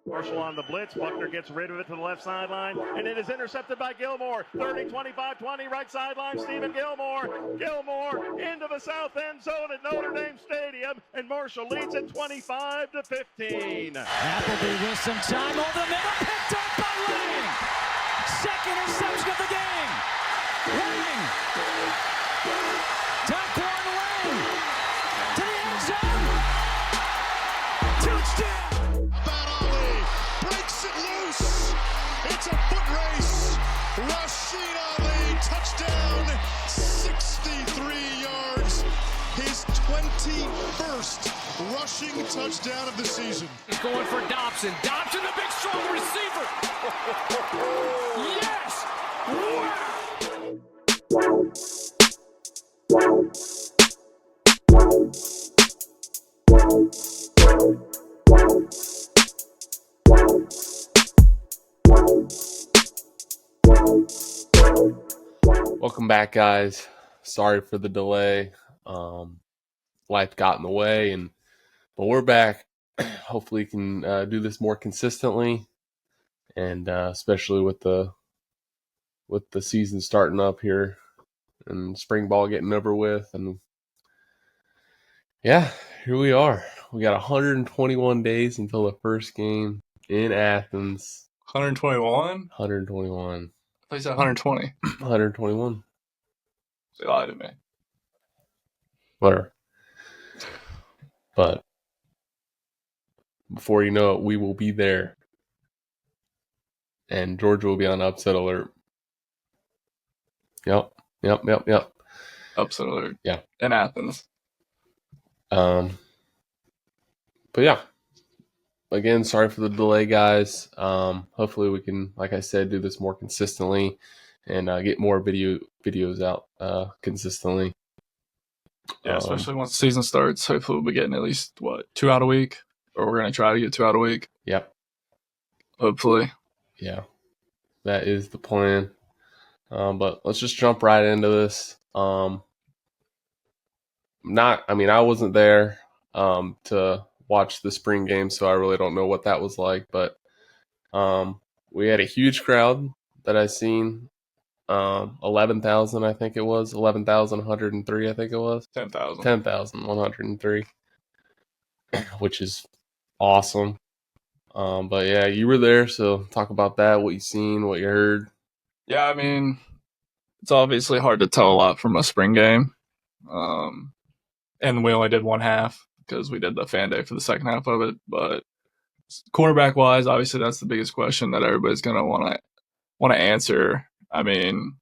Marshall on the blitz. Buckner gets rid of it to the left sideline, and it is intercepted by Gilmore. 30, 25, 20, right sideline. Stephen Gilmore. Gilmore into the south end zone at Notre Dame Stadium, and Marshall leads it 25-15. Appleby with some time over the middle, picked up by Lang. Second interception of the game. Lang. Taquan Lang to the end zone. Touchdown. Breaks it loose. It's a foot race. Rashid Ali, touchdown, 63 yards. His 21st rushing touchdown of the season. He's going for Dobson. Dobson, the big strong receiver. Yes! Welcome back, guys. Sorry for the delay. Life got in the way, but we're back. Hopefully, we can do this more consistently, and especially with the season starting up here and spring ball getting over with, and yeah, here we are. We got 121 days until the first game in Athens. 121? 121. I thought you said 120. 121. They lied to me. Whatever. But before you know it, we will be there. And Georgia will be on upset alert. Yep. Upset alert. Yeah. In Athens. But yeah. Again, sorry for the delay, guys. Hopefully we can, like I said, do this more consistently and get more videos out consistently. Yeah, especially once the season starts. Hopefully we'll be getting at least, 2 out a week? Or we're going to try to get 2 out a week. Yep. Hopefully. Yeah. That is the plan. But let's just jump right into this. I wasn't there to watch the spring game, so I really don't know what that was like. But we had a huge crowd that I seen. 11,000, I think it was. 11,103, I think it was. 10,000. 10,103, which is awesome. But yeah, you were there, so talk about that, what you seen, what you heard. Yeah, I mean, it's obviously hard to tell a lot from a spring game. And we only did one half because we did the fan day for the second half of it. But quarterback-wise, obviously that's the biggest question that everybody's going to want to answer. I mean,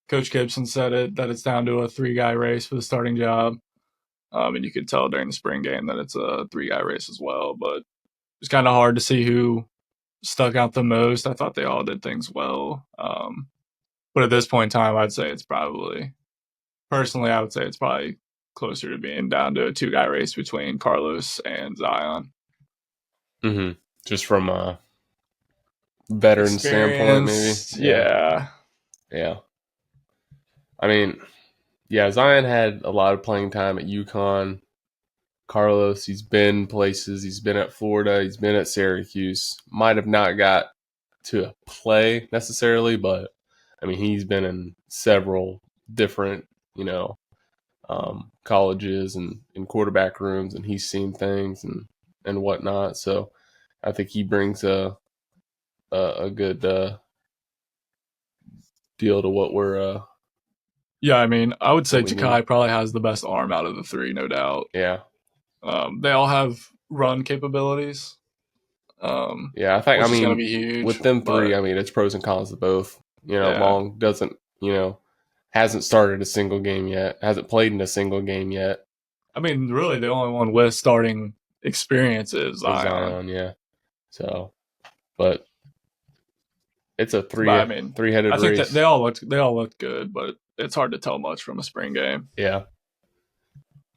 Coach Gibson said that it's down to a 3-guy race for the starting job. And you could tell during the spring game that it's a 3-guy race as well. But it's kind of hard to see who stuck out the most. I thought they all did things well. But at this point in time, I would say it's probably closer to being down to a 2-guy race between Carlos and Zion. Mm-hmm. Just from a veteran standpoint, maybe. Yeah. I mean, yeah, Zion had a lot of playing time at UConn. Carlos, he's been places. He's been at Florida. He's been at Syracuse. Might have not got to play necessarily, but I mean, he's been in several different, colleges and in quarterback rooms, and he's seen things and whatnot. So I think he brings a good deal to what we're. Yeah, I mean, I would say Ja'Kai probably has the best arm out of the 3, no doubt. Yeah. They all have run capabilities. Yeah, I think, which is gonna be huge, with them 3, it's pros and cons of both. Long doesn't, hasn't started a single game yet, hasn't played in a single game yet. I mean, really, the only one with starting experience is Zion. Yeah. So, but it's a three-headed race. I think that they all looked good, but it's hard to tell much from a spring game. Yeah.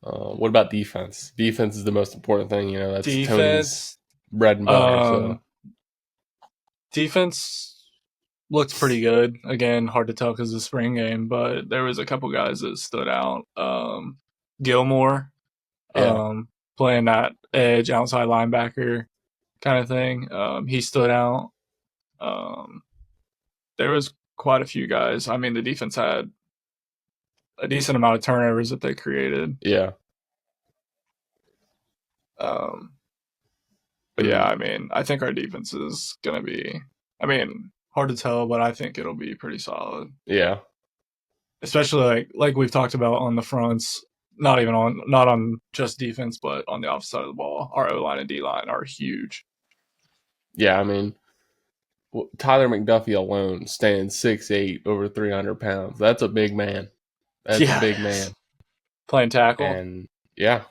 What about defense? Defense is the most important thing. That's Tony's bread and butter. Defense looked pretty good. Again, hard to tell because of the spring game, but there was a couple guys that stood out. Gilmore, playing that edge, outside linebacker kind of thing. He stood out. There was quite a few guys. I mean, the defense had a decent amount of turnovers that they created. Yeah. But yeah, I mean, I think our defense is going to be, I mean, hard to tell, but I think it'll be pretty solid. Yeah. Especially like we've talked about on the fronts, not on just defense, but on the offensive side of the ball. Our O-line and D-line are huge. Yeah, I mean, Tyler McDuffie alone stands 6'8", over 300 pounds. That's a big man. That's a big man. Playing tackle. And, yeah.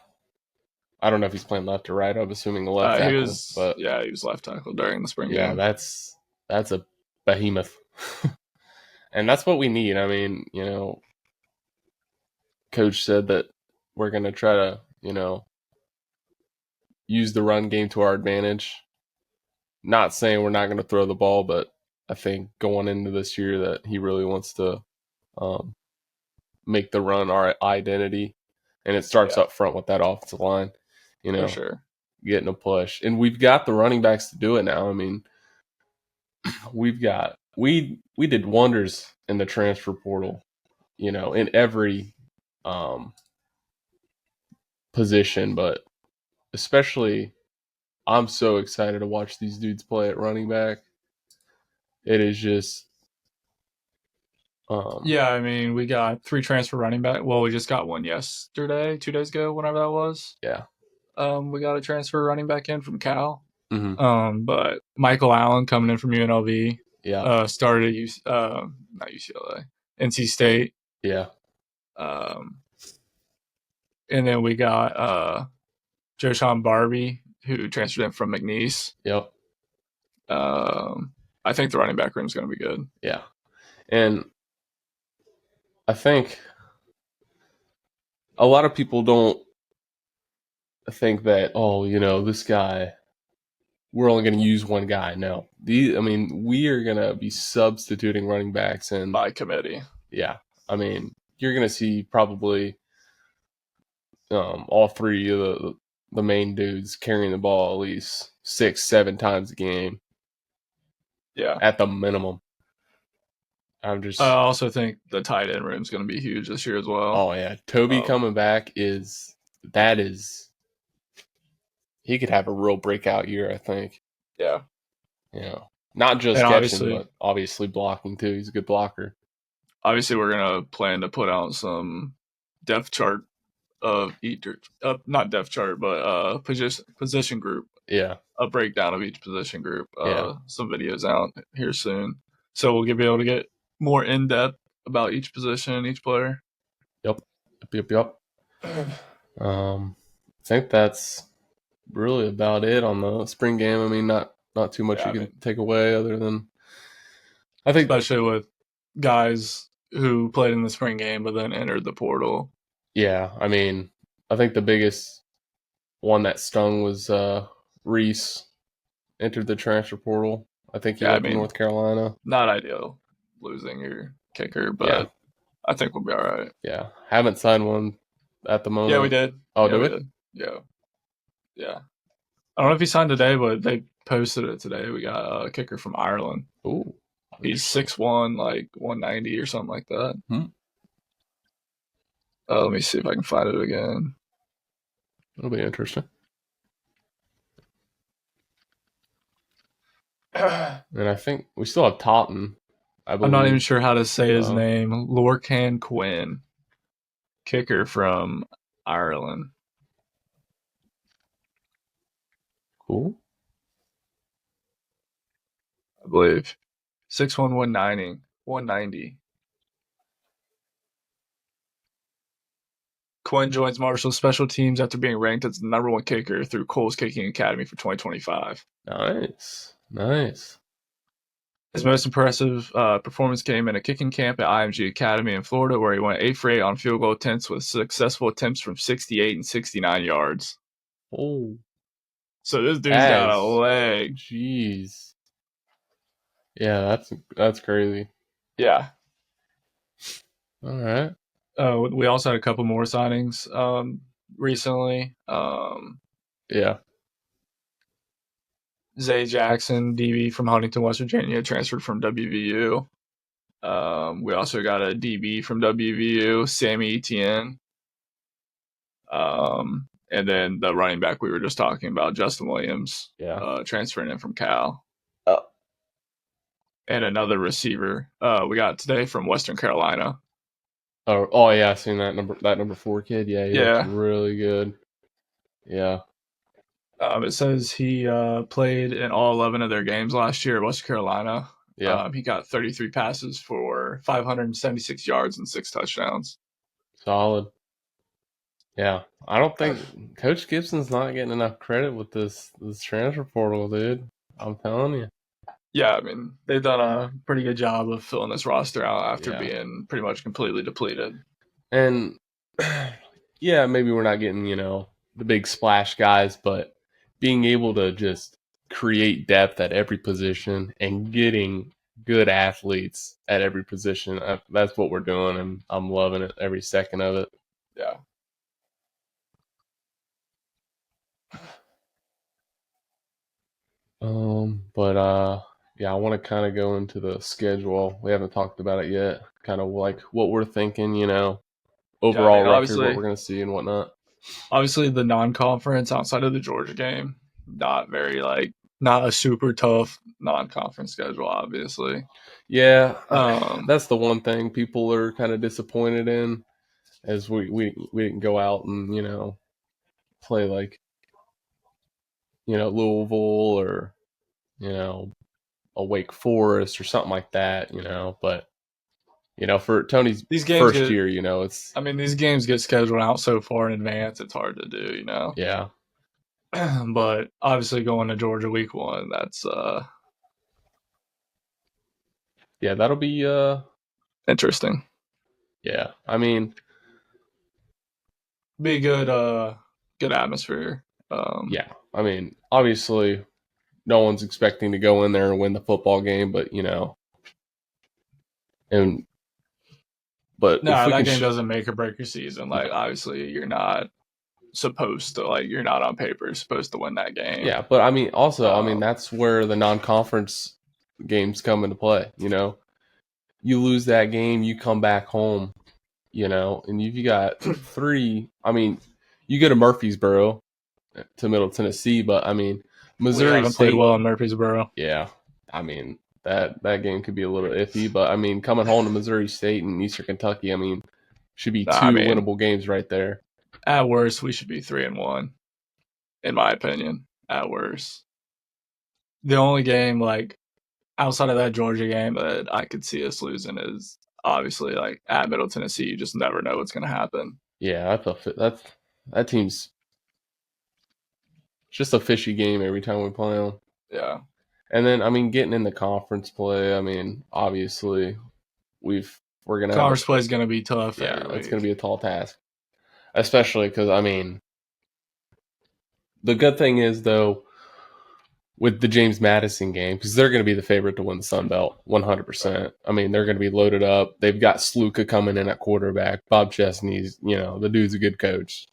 I don't know if he's playing left or right. I'm assuming the left tackle. He was left tackle during the spring game. Yeah, that's a behemoth. And that's what we need. I mean, Coach said that we're going to try to, use the run game to our advantage. Not saying we're not going to throw the ball, but I think going into this year that he really wants to make the run our identity. And it starts up front with that offensive line, For sure. Getting a push. And we've got the running backs to do it now. I mean, we did wonders in the transfer portal, in every position, but especially I'm so excited to watch these dudes play at running back. It is just yeah, I mean, we got 3 transfer running back. Well, we just got one yesterday, 2 days ago, whenever that was. Yeah. We got a transfer running back in from Cal. Mm-hmm. But Michael Allen coming in from UNLV. Yeah. Started at not UCLA, NC State. Yeah. And then we got Joshawn Barbie, who transferred in from McNeese. Yep. I think the running back room is going to be good. Yeah. And I think a lot of people don't think that, this guy, we're only going to use one guy. No. We are going to be substituting running backs by committee. Yeah. I mean, you're going to see probably all 3 of the main dudes carrying the ball at least 6-7 times a game. Yeah. At the minimum. I also think the tight end room is going to be huge this year as well. Oh, yeah. Toby coming back he could have a real breakout year, I think. Yeah. Not just catching, but obviously blocking too. He's a good blocker. Obviously, we're going to plan to put out some depth chart of each, not depth chart, but position group. Yeah. A breakdown of each position group. Some videos out here soon. So we'll be able to get more in-depth about each position, each player. Yep. I think that's really about it on the spring game. I mean, not too much can take away other than I think, especially with guys who played in the spring game but then entered the portal. Yeah, I mean, I think the biggest one that stung was Reese entered the transfer portal. I think he went to North Carolina. Not ideal losing your kicker, but I think we'll be all right. Yeah, haven't signed one at the moment. Yeah, we did. Oh, did we? Yeah. I don't know if he signed today, but they posted it today. We got a kicker from Ireland. Ooh. He's 6'1", like 190 or something like that. Let me see if I can find it again. That'll be interesting. And I think we still have Totten. I'm not even sure how to say his name. Lorcan Quinn, kicker from Ireland. Cool. I believe 6'1", 190. Quinn joins Marshall's special teams after being ranked as the #1 kicker through Cole's Kicking Academy for 2025. Nice. His most impressive performance came in a kicking camp at IMG Academy in Florida, where he went 8 for 8 on field goal attempts with successful attempts from 68 and 69 yards. Oh. So this dude's got a leg. Jeez. Yeah, that's crazy. Yeah. All right. We also had a couple more signings recently. Yeah. Zay Jackson, DB from Huntington, West Virginia, transferred from WVU. We also got a DB from WVU, Sammy Etienne. And then the running back we were just talking about, Justin Williams, transferring in from Cal. And another receiver we got today from Western Carolina. Oh yeah, I seen that number 4 kid. Yeah, he looks really good. Yeah. It says he played in all 11 of their games last year at Western Carolina. Yeah. He got 33 passes for 576 yards and 6 touchdowns. Solid. Yeah. I don't think Coach Gibson's not getting enough credit with this transfer portal, dude. I'm telling you. Yeah, I mean, they've done a pretty good job of filling this roster out after being pretty much completely depleted. And yeah, maybe we're not getting, the big splash guys, but being able to just create depth at every position and getting good athletes at every position, that's what we're doing, and I'm loving it, every second of it. Yeah. But yeah, I want to kind of go into the schedule. We haven't talked about it yet. Kind of like what we're thinking, overall record, what we're going to see and whatnot. Obviously, the non-conference outside of the Georgia game, not a super tough non-conference schedule, obviously. Yeah, that's the one thing people are kind of disappointed in, as we didn't go out and play like Louisville or a Wake Forest or something like that, but for Tony's first year, it's. I mean, these games get scheduled out so far in advance; it's hard to do, Yeah. But obviously, going to Georgia week 1, that's yeah, that'll be interesting. Yeah, I mean, be good atmosphere. Yeah, I mean, obviously, no one's expecting to go in there and win the football game, but But no, that game doesn't make or break your season. Like, obviously, you're not supposed to, you're not on paper supposed to win that game. Yeah, but I mean, also, that's where the non-conference games come into play. You lose that game, you come back home, and you got 3. I mean, you go to Murfreesboro, to Middle Tennessee, but I mean, Missouri haven't State played well in Murfreesboro. Yeah, I mean that game could be a little iffy, but I mean, coming home to Missouri State and Eastern Kentucky, I mean, should be 2 winnable games right there. At worst, we should be 3-1, in my opinion. At worst, the only game outside of that Georgia game that I could see us losing is obviously at Middle Tennessee. You just never know what's going to happen. Yeah, that team's just a fishy game every time we play them. Yeah. And then, I mean, getting in the conference play, I mean, obviously, we're going to conference play is going to be tough. Yeah, it's going to be a tall task. Especially because, I mean, the good thing is, though, with the James Madison game, because they're going to be the favorite to win the Sun Belt, 100%. I mean, they're going to be loaded up. They've got Sluka coming in at quarterback. Bob Chesney's, the dude's a good coach.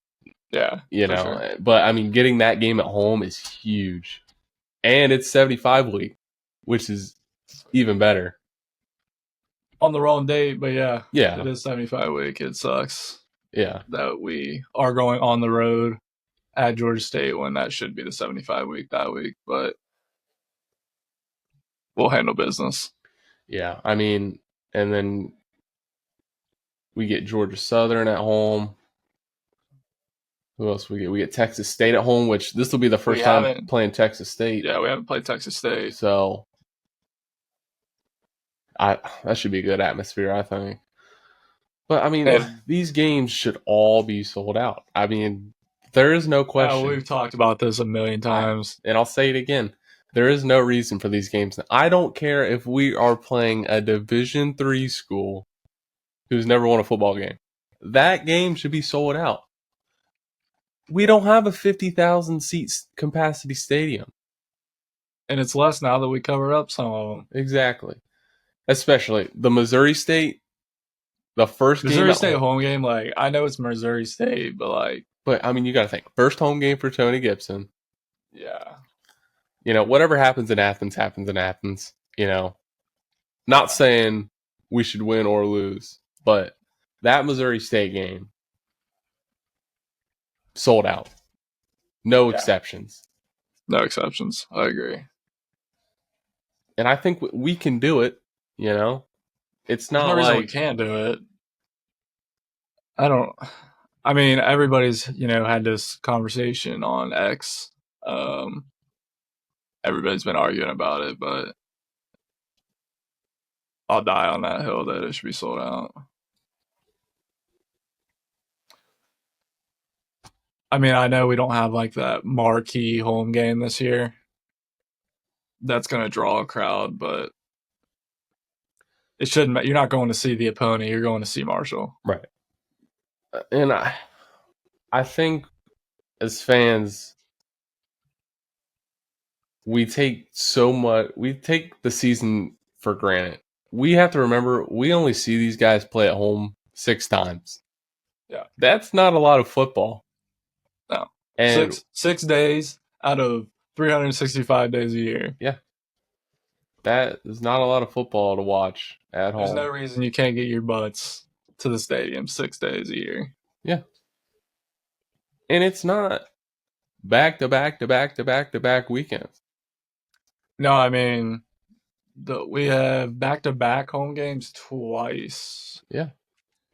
Yeah. Sure. But, I mean, getting that game at home is huge. And it's 75 week, which is even better. On the wrong date, but yeah. Yeah. It is 75 week. It sucks. Yeah. That we are going on the road at Georgia State when that should be the 75 week that week, but we'll handle business. Yeah. I mean, and then we get Georgia Southern at home. Who else we get? We get Texas State at home, which this will be the first time playing Texas State. Yeah, we haven't played Texas State. So that should be a good atmosphere, I think. But, I mean, these games should all be sold out. I mean, there is no question. We've talked about this a million times. And I'll say it again. There is no reason for these games. I don't care if we are playing a Division III school who's never won a football game. That game should be sold out. We don't have a 50,000 seats capacity stadium. And it's less now that we cover up some of them. Exactly. Especially the Missouri State, the first Missouri State home game, I know it's Missouri State, but But I mean, you got to think first home game for Tony Gibson. Yeah. Whatever happens in Athens happens in Athens. Not saying we should win or lose, but that Missouri State game sold out. No exceptions. No exceptions. I agree. And I think we can do it. It's There's not no reason we like can't do it. I mean, everybody's, had this conversation on X. Everybody's been arguing about it, but I'll die on that hill that it should be sold out. I mean, I know we don't have like that marquee home game this year. That's going to draw a crowd, but it shouldn't. You're not going to see the opponent. You're going to see Marshall. right. And I think as fans, we take the season for granted. We have to remember we only see these guys play at home 6 times. Yeah. That's not a lot of football. No. And 6 days out of 365 days a year. Yeah. That is not a lot of football to watch at home. There's no reason you can't get your butts to the stadium 6 days a year. Yeah. And it's not back to back to back to back to back weekends. No, I mean, we have back-to-back home games twice. Yeah.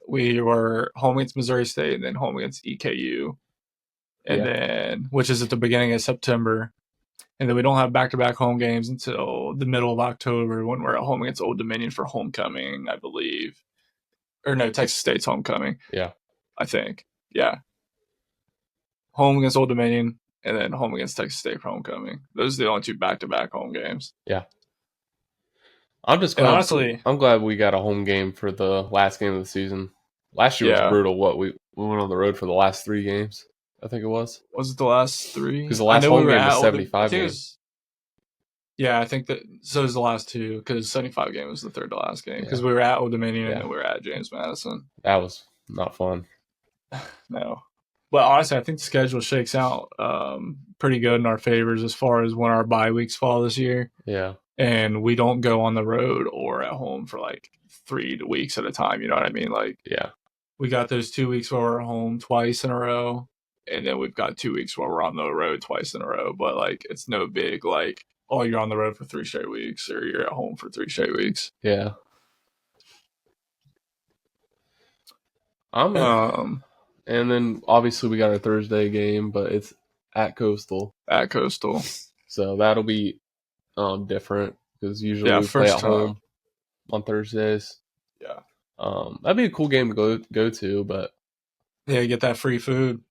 We were home against Missouri State and then home against EKU. And then, which is at the beginning of September. And then we don't have back-to-back home games until the middle of October when we're at home against Old Dominion for homecoming, I believe. Or no, Texas State's homecoming. Yeah. I think. Yeah. Home against Old Dominion and then home against Texas State for homecoming. Those are the only 2 back-to-back home games. Yeah. I'm just glad. Honestly, I'm glad we got a home game for the last game of the season. Last year was brutal. We went on the road for the last 3 games. I think it was. Was it the last 3? Because the last home game was 75 games. Yeah, I think that. So was the last 2 because 75 game was the third to last game because we were at Old Dominion and then we were at James Madison. That was not fun. No. But honestly, I think the schedule shakes out pretty good in our favors as far as when our bye weeks fall this year. Yeah. And we don't go on the road or at home for like 3 weeks at a time. You know what I mean? Like, yeah, we got those 2 weeks where we're home twice in a row. And then we've got 2 weeks where we're on the road twice in a row. But like, it's no big, like, oh, you're on the road for 3 straight weeks or you're at home for 3 straight weeks. Yeah. And then obviously we got our Thursday game, but it's at Coastal. At Coastal. So that'll be different because usually we play at home on Thursdays. Yeah. That'd be a cool game to go to, but yeah, get that free food.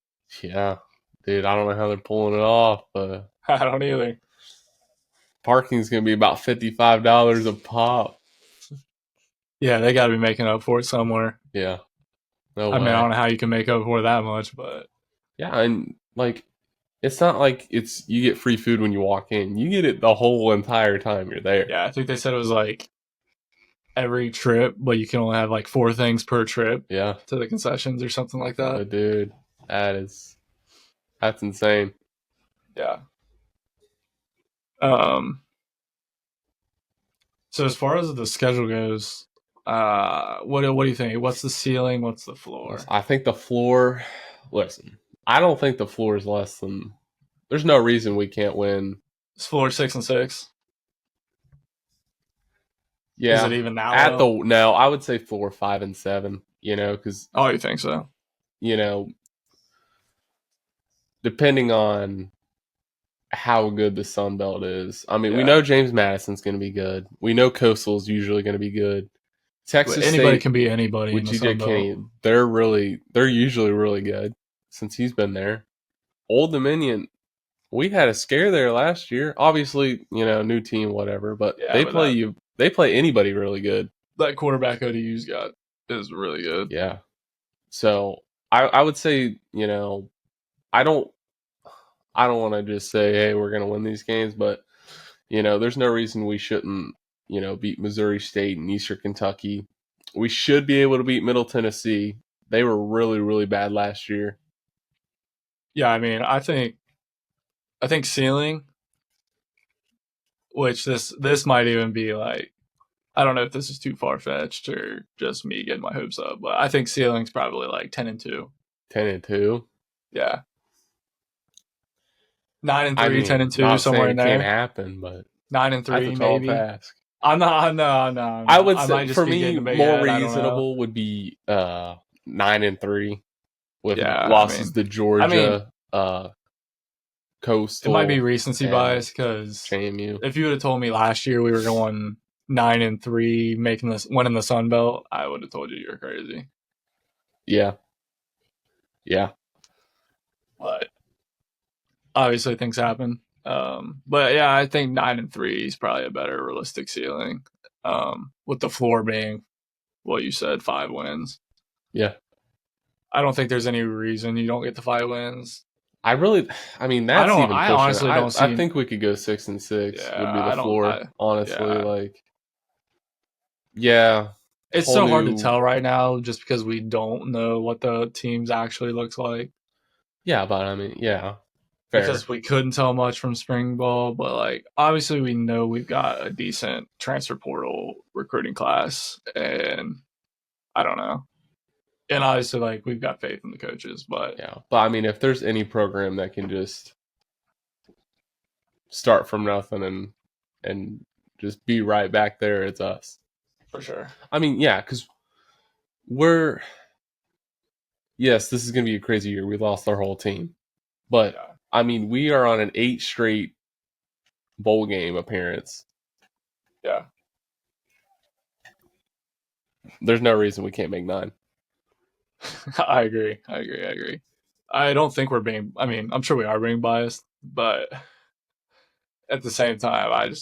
Yeah, dude, I don't know how they're pulling it off, but I don't either. Parking's gonna be about $55 a pop. Yeah, they got to be making up for it somewhere. Yeah. No I way. mean, I don't know how you can make up for that much, but yeah, and like it's not like you get free food when you walk in. You get it the whole entire time you're there. Yeah, I think they said it was like every trip, but you can only have like 4 things per trip. Yeah. To the concessions or something like that. Oh, dude, that's insane. Yeah. So as far as the schedule goes, what do you think? What's the ceiling? What's the floor? I think the floor. Listen, I don't think the floor is less than. There's no reason we can't win. Is floor 6-6? Yeah. Is it even now? No, I would say floor 5 and 7. Because you think so? Depending on how good the Sun Belt is. I mean, we know James Madison's going to be good. We know Coastal's usually going to be good. Texas State, anybody can be anybody. With GJ Kenny, they're usually really good since he's been there. Old Dominion, we had a scare there last year. Obviously, new team, whatever, but they play anybody really good. That quarterback ODU's got is really good. Yeah. So I would say, I don't want to just say, hey, we're going to win these games, but, there's no reason we shouldn't, beat Missouri State and Eastern Kentucky. We should be able to beat Middle Tennessee. They were really, really bad last year. Yeah, I mean, I think ceiling, which this might even be like, I don't know if this is too far fetched or just me getting my hopes up, but I think ceiling's probably like 10-2. 10-2. Yeah. 9-3, I mean, 10-2, not somewhere saying in it can't there. happen, but that's a 9-3, tall maybe. task. I'm not. No. I would I say might just for be me, getting a big more head. I don't know. reasonable would be 9-3 with Yeah, losses to I mean, Georgia, it might be Coastal, recency and bias because JMU. if you would have told me last year we were going 9-3, winning the Sun Belt, I would have told you you're crazy. Yeah. But obviously things happen. But yeah, I think 9-3 is probably a better realistic ceiling. With the floor being what you said, 5 wins. Yeah. I don't think there's any reason you don't get the 5 wins. I mean, that's even I pushing honestly it. don't I see. think we could go 6-6 Yeah, would be the I don't. floor. Honestly, Yeah. like, yeah, It's whole so hard to new- tell right now just because we don't know what the teams actually looks like. Yeah, but I mean, yeah, fair. Because we couldn't tell much from spring ball, but like obviously we know we've got a decent transfer portal recruiting class, and I don't know. And obviously, like we've got faith in the coaches, but Yeah, but I mean, if there's any program that can just start from nothing and just be right back there, it's us. for sure. I mean, yeah, because yes, this is going to be a crazy year. We lost our whole team, but Yeah. I mean, we are on an 8 straight bowl game appearance. Yeah. There's no reason we can't make 9. I agree. I don't think we're being. I mean, I'm sure we are being biased, but at the same time,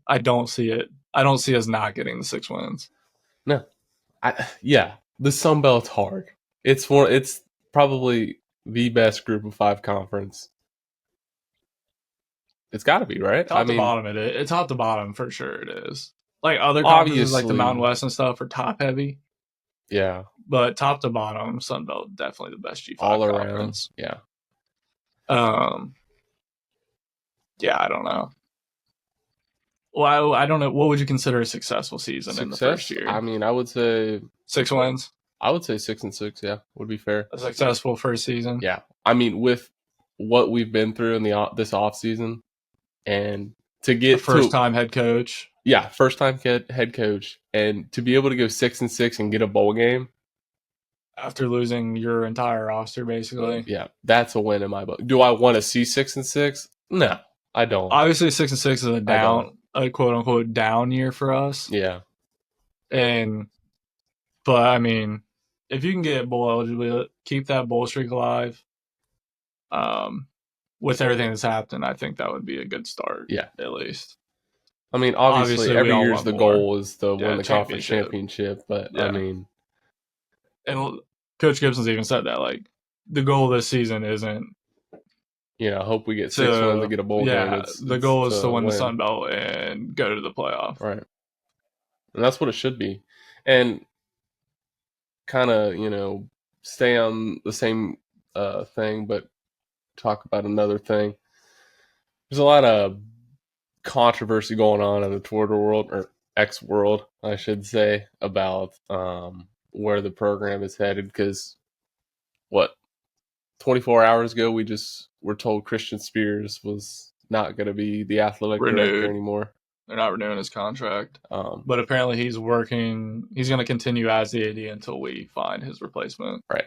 I don't see it. I don't see us not getting the 6 wins. No, the Sun Belt's hard. It's probably the best Group of 5 conference. It's got to be, right? Top to bottom, it's top to bottom for sure. It is. Like other Obviously, conferences, like the Mountain West and stuff, are top heavy. Yeah, but top to bottom, Sun Belt definitely the best G5 all conference. around. Yeah. Yeah, I don't know. Well, I don't know. What would you consider a successful season in the first year? I mean, I would say 6 wins. I would say 6-6. Yeah, would be fair. A successful first season. Yeah, I mean, with what we've been through in this off season, and to get first time head coach. Yeah, first time head coach, and to be able to go 6-6 and get a bowl game after losing your entire roster, basically. Yeah, that's a win in my book. Do I want to see 6-6? No, I don't. Obviously, 6-6 is a quote unquote down year for us. Yeah, but I mean, if you can get bowl eligible, keep that bowl streak alive. With everything that's happened, I think that would be a good start. Yeah, at least. I mean, obviously every year's the goal is to win the conference championship, but yeah. I mean, and Coach Gibson's even said that like the goal this season isn't. I hope we get 6 wins to get a bowl game. Yeah, the goal is to win the Sun Belt and go to the playoff. Right, and that's what it should be, and kind of stay on the same thing, but talk about another thing. There's a lot of controversy going on in the Twitter world, or X world, I should say, about where the program is headed. Because 24 hours ago, we just were told Christian Spears was not going to be the athletic director anymore. They're not renewing his contract. But apparently he's working. He's going to continue as the AD until we find his replacement. Right.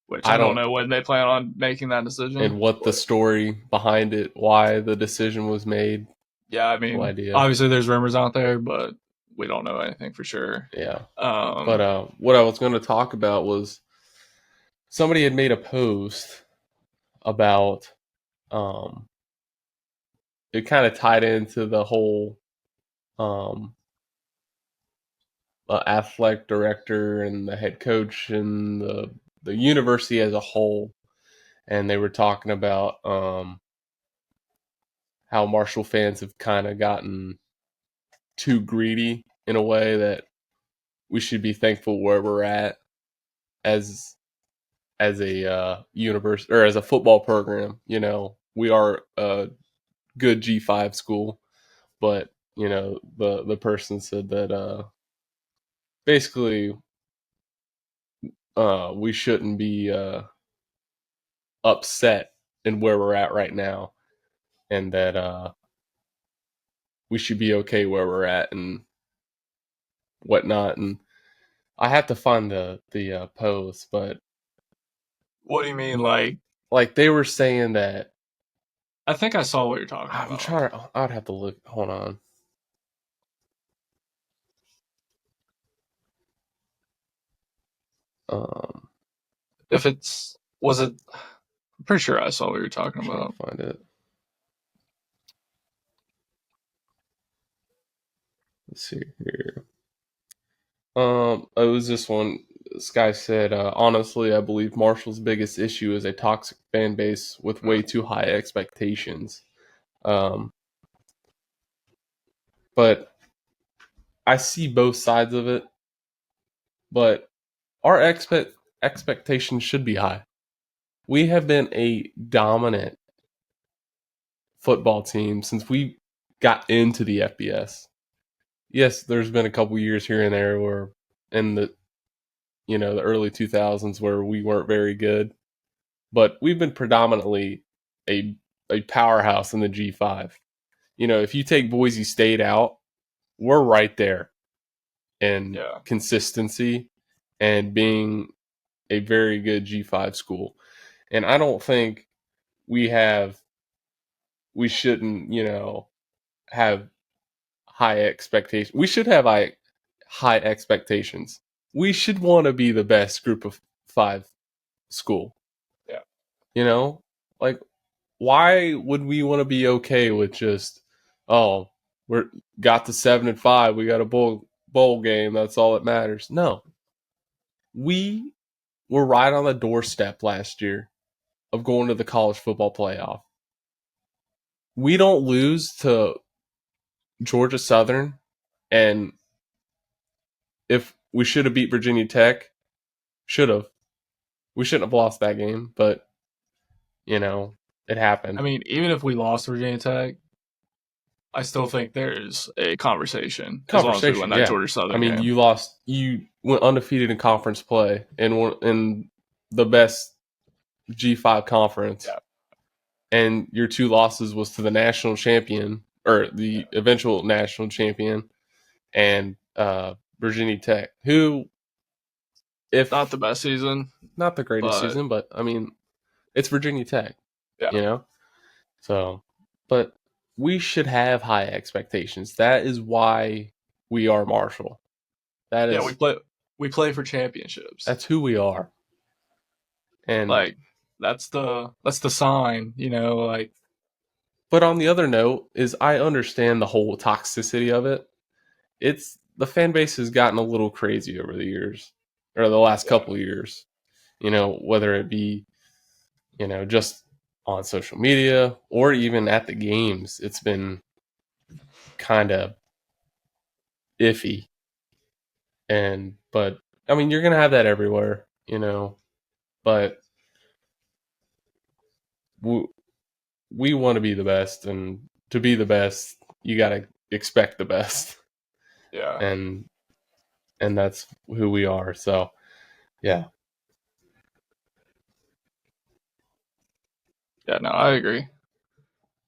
Which I don't know when they plan on making that decision. And what the story behind it, why the decision was made. Yeah, I mean, obviously there's rumors out there, but we don't know anything for sure. Yeah. But what I was going to talk about was somebody had made a post about it kind of tied into the whole athletic director and the head coach and the university as a whole, and they were talking about how Marshall fans have kind of gotten too greedy in a way that we should be thankful where we're at as as a university or as a football program. You know, we are a good G5 school, but you know, the person said that basically we shouldn't be upset in where we're at right now, and that we should be okay where we're at and whatnot. And I have to find the post, but What do you mean? like they were saying that I think I saw what you're talking I'm about. trying to. I'd have to look. Hold on. Um, If was it? I'm pretty sure I saw what you're talking trying about. to find it. Let's see here. It was this one. This guy said, honestly, I believe Marshall's biggest issue is a toxic fan base with way too high expectations. Um, but I see both sides of it. But our expectations should be high. We have been a dominant football team since we got into the FBS. Yes, there's been a couple years here and there where in the the early 2000s where we weren't very good, but we've been predominantly a a powerhouse in the G5. You know, if you take Boise State out, we're right there in Yeah. consistency and being a very good G5 school. And I don't think we shouldn't, have high expectations. We should have high expectations. We should want to be the best group of 5 school. Yeah. You know, like why would we want to be okay with just we're got to 7-5, we got a bowl game, that's all that matters? No. We were right on the doorstep last year of going to the college football playoff. We don't lose to Georgia Southern, and if we should have beat Virginia Tech, should have. We shouldn't have lost that game, but it happened. I mean, even if we lost Virginia Tech, I still think there's a conversation as long as we win that yeah. Georgia Southern I mean, game. you went undefeated in conference play in the best G5 conference. Yeah. And your 2 losses was to the national champion or the eventual national champion and Virginia Tech, who, if Not the best season, not the greatest season, but I mean, it's Virginia Tech, yeah. So, but we should have high expectations. That is why we are Marshall. That is, we play for championships. That's who we are. And like that's the sign, like. But on the other note is I understand the whole toxicity of it. It's the fan base has gotten a little crazy over the years or the last couple of years. Whether it be just on social media or even at the games, it's been kind of iffy. But I mean, you're going to have that everywhere, but we want to be the best, and to be the best, you got to expect the best. Yeah. And that's who we are. So, yeah. Yeah, no, I agree.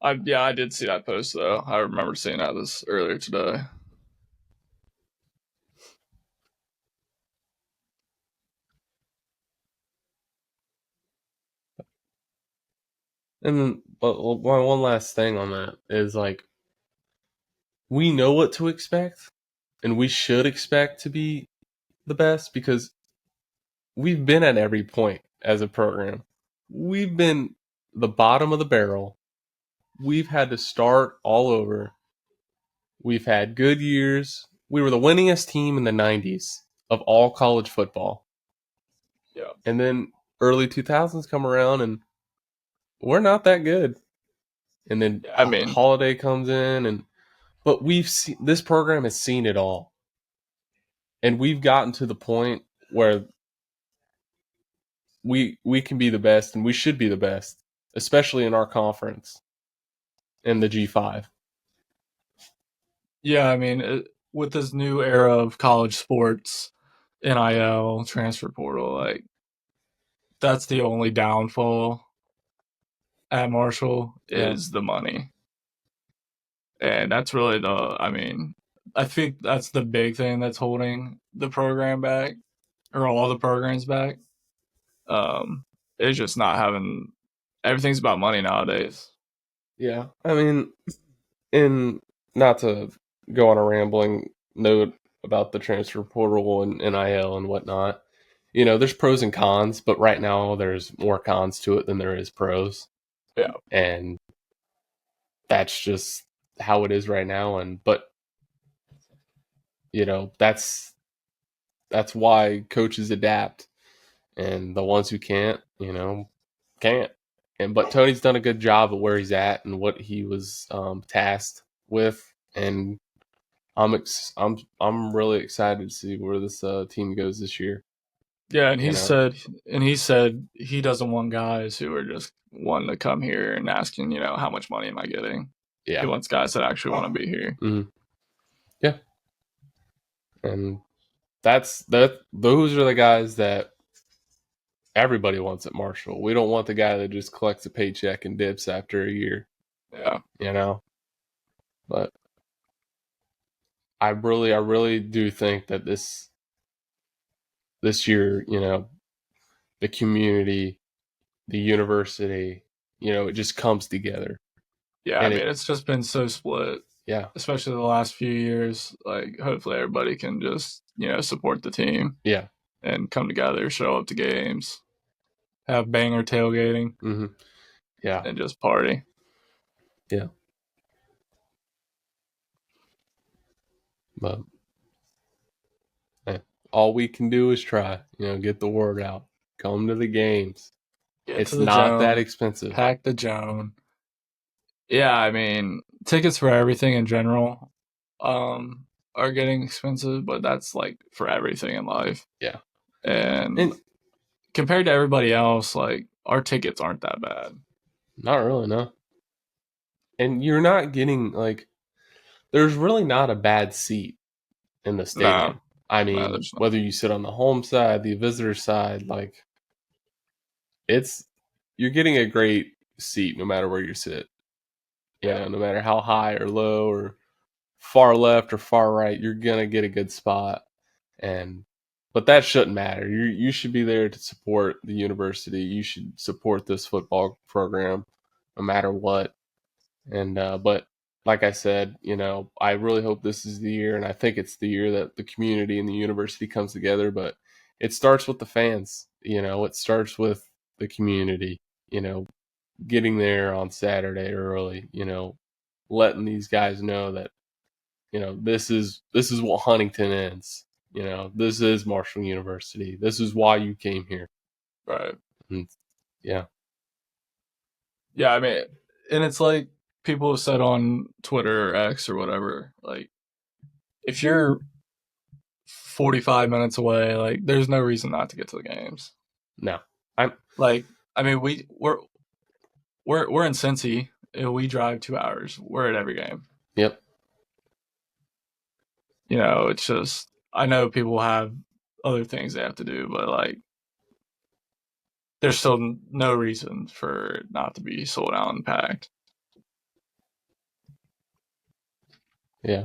I did see that post though. I remember seeing that this earlier today. And but one last thing on that is like we know what to expect, and we should expect to be the best because we've been at every point as a program. We've been the bottom of the barrel. We've had to start all over. We've had good years. We were the winningest team in the 90s of all college football. Yeah. And then early 2000s come around and we're not that good. And then Holiday comes in but this program has seen it all. And we've gotten to the point where we can be the best, and we should be the best, especially in our conference in the G5. Yeah, I mean, with this new era of college sports, NIL, transfer portal, like that's the only downfall at Marshall is the money. And that's really I think that's the big thing that's holding the program back, or all the programs back. It's just not having, everything's about money nowadays. Yeah. I mean, and not to go on a rambling note about the transfer portal and NIL and whatnot, there's pros and cons, but right now there's more cons to it than there is pros. Yeah. And that's just how it is right now. But that's why coaches adapt, and the ones who can't, can't. But Tony's done a good job at where he's at and what he was tasked with, and I'm really excited to see where this team goes this year. Yeah, and he said he doesn't want guys who are just wanting to come here and asking, how much money am I getting? Yeah. He wants guys that actually want to be here. Mm-hmm. Yeah. And those are the guys that everybody wants at Marshall. We don't want the guy that just collects a paycheck and dips after a year. Yeah. But I really do think that this year, the community, the university, it just comes together. Yeah, and it's just been so split. Yeah. Especially the last few years. Like, hopefully everybody can just, support the team. Yeah. And come together, show up to games, have banger tailgating. Mm-hmm. Yeah. And just party. Yeah. But all we can do is try, get the word out. Come to the games. It's not that expensive. Pack the Joan. Yeah, I mean, tickets for everything in general are getting expensive, but that's like for everything in life. Yeah. And compared to everybody else, like, our tickets aren't that bad. Not really, no. And you're not getting, like, there's really not a bad seat in the stadium. No. I mean, whether you sit on the home side, the visitor side, like, you're getting a great seat no matter where you sit. No matter how high or low or far left or far right, you're gonna get a good spot. But that shouldn't matter. You should be there to support the university. You should support this football program, no matter what. And but like I said, I really hope this is the year, and I think it's the year that the community and the university comes together. But it starts with the fans. It starts with the community. Getting there on Saturday early. Letting these guys know that this is what Huntington is. This is Marshall University. This is why you came here. Right. And, yeah. Yeah, I mean, and it's like people have said on Twitter or X or whatever, like, if you're 45 minutes away, like, there's no reason not to get to the games. No. we're in Cincy. We drive 2 hours. We're at every game. Yep. It's just, I know people have other things they have to do, but, like, there's still no reason for it not to be sold out and packed. Yeah.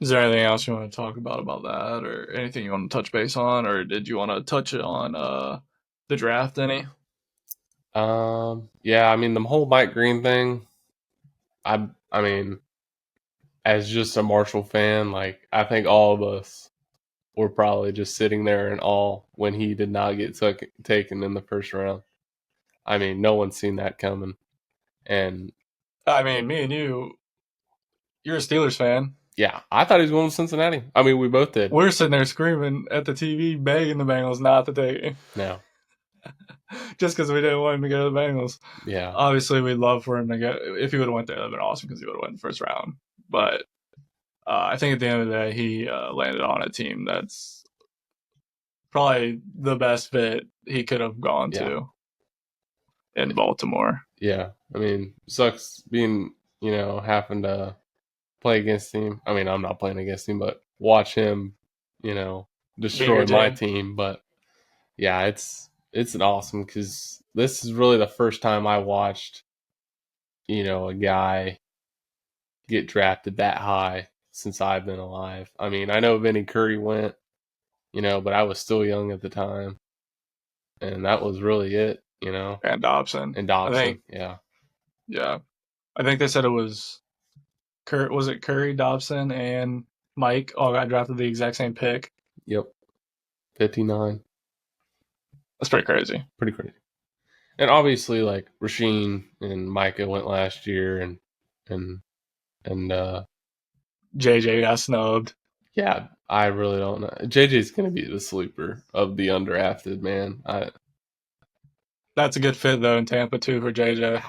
Is there anything else you want to talk about that, or anything you want to touch base on, or did you want to touch on the draft any? Yeah, I mean, the whole Mike Green thing, I mean, as just a Marshall fan, like, I think all of us were probably just sitting there in awe when he did not get taken in the first round. I mean, no one's seen that coming. And I mean, me and you're a Steelers fan. Yeah, I thought he was going to Cincinnati. I mean, we both did. We're sitting there screaming at the TV, begging the Bengals not to take him. No. Just because we didn't want him to go to the Bengals. Yeah. Obviously, we'd love for him to go. If he would have went there, that would have been awesome because he would have went in the first round. But I think at the end of the day, he landed on a team that's probably the best fit he could have gone Yeah. to in Baltimore. Yeah. I mean, sucks being, having to play against him. I mean, I'm not playing against him, but watch him, destroy my team. But yeah, it's an awesome because this is really the first time I watched, a guy get drafted that high since I've been alive. I mean, I know Vinny Curry went, but I was still young at the time, and that was really it, And Dobson. And Dobson, I think, yeah. I think they said it was Curry, Dobson, and Mike all got drafted the exact same pick. Yep. 59. That's pretty crazy. Pretty crazy. And obviously, like Rasheen and Micah went last year, and JJ got snubbed. Yeah, I really don't know. JJ's going to be the sleeper of the undrafted, man. That's a good fit though in Tampa too for JJ.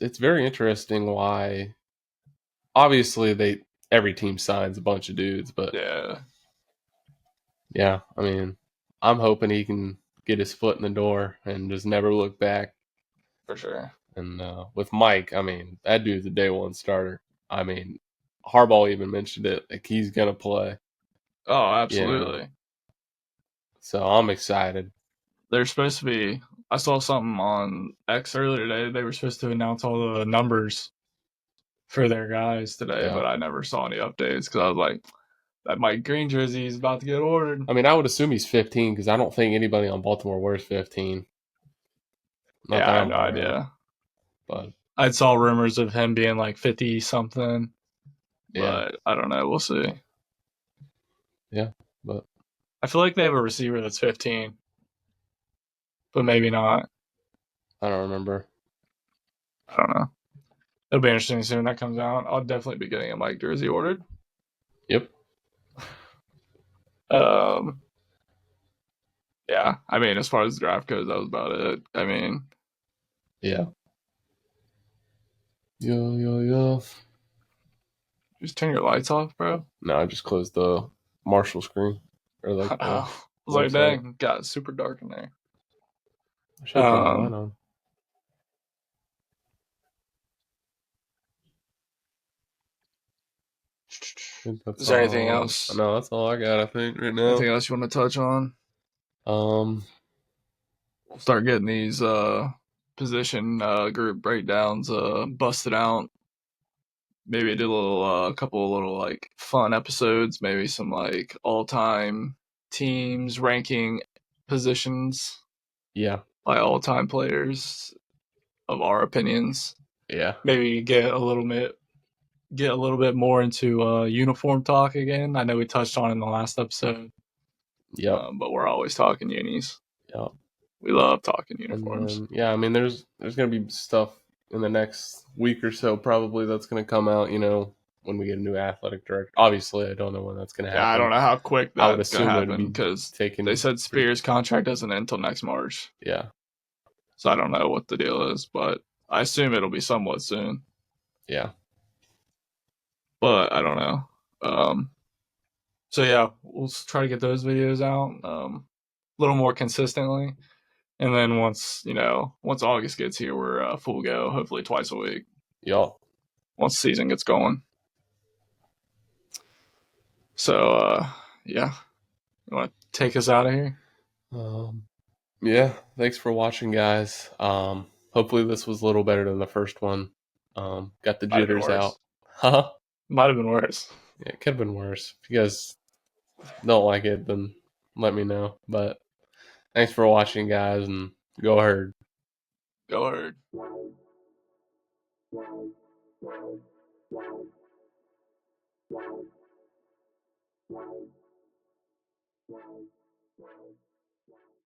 It's very interesting why. Obviously, every team signs a bunch of dudes, but yeah. I mean, I'm hoping he can get his foot in the door and just never look back. For sure. And with Mike, I mean, that dude's a day one starter. I mean, Harbaugh even mentioned it, like he's gonna play. Oh, absolutely. So I'm excited. They're supposed to be. I saw something on X earlier today. They were supposed to announce all the numbers for their guys today, but I never saw any updates because I was like, that Mike Green jersey is about to get ordered. I mean, I would assume he's 15 because I don't think anybody on Baltimore wears 15. I have no idea. But I saw rumors of him being like 50 something. But I don't know. We'll see. Yeah, but I feel like they have a receiver that's 15, but maybe not. I don't remember. I don't know. It'll be interesting to see when that comes out. I'll definitely be getting a Mike jersey ordered. Yep. Yeah. I mean, as far as the draft goes, that was about it. I mean, yeah. Yo. Just turn your lights off, bro. No, I just closed the Marshall screen. Or like I was like, dang, got super dark in there. I should turn the light on. Is there anything else? No, that's all I got, I think, right now. Anything else you want to touch on? We'll start getting these position group breakdowns busted out. Maybe do a couple of little like fun episodes, maybe some like all-time teams ranking positions. Yeah. By all-time players of our opinions. Yeah. Maybe get a little bit more into uniform talk again. I know we touched on it in the last episode. Yeah. But we're always talking unis. Yeah. We love talking uniforms. I mean, there's going to be stuff in the next week or so probably that's going to come out, when we get a new athletic director. Obviously, I don't know when that's going to happen. Yeah, I don't know how quick that's going to happen because they said Spears' contract doesn't end until next March. Yeah. So I don't know what the deal is, but I assume it'll be somewhat soon. Yeah. But I don't know. So yeah, we'll try to get those videos out a little more consistently. And then once August gets here, we're full go, hopefully twice a week. Y'all. Once the season gets going. So, yeah. You want to take us out of here? Yeah. Thanks for watching, guys. Hopefully this was a little better than the first one. Got the jitters out. Huh? Might have been worse. Yeah, it could have been worse. If you guys don't like it, then let me know. But thanks for watching, guys, and go Herd. Go Herd.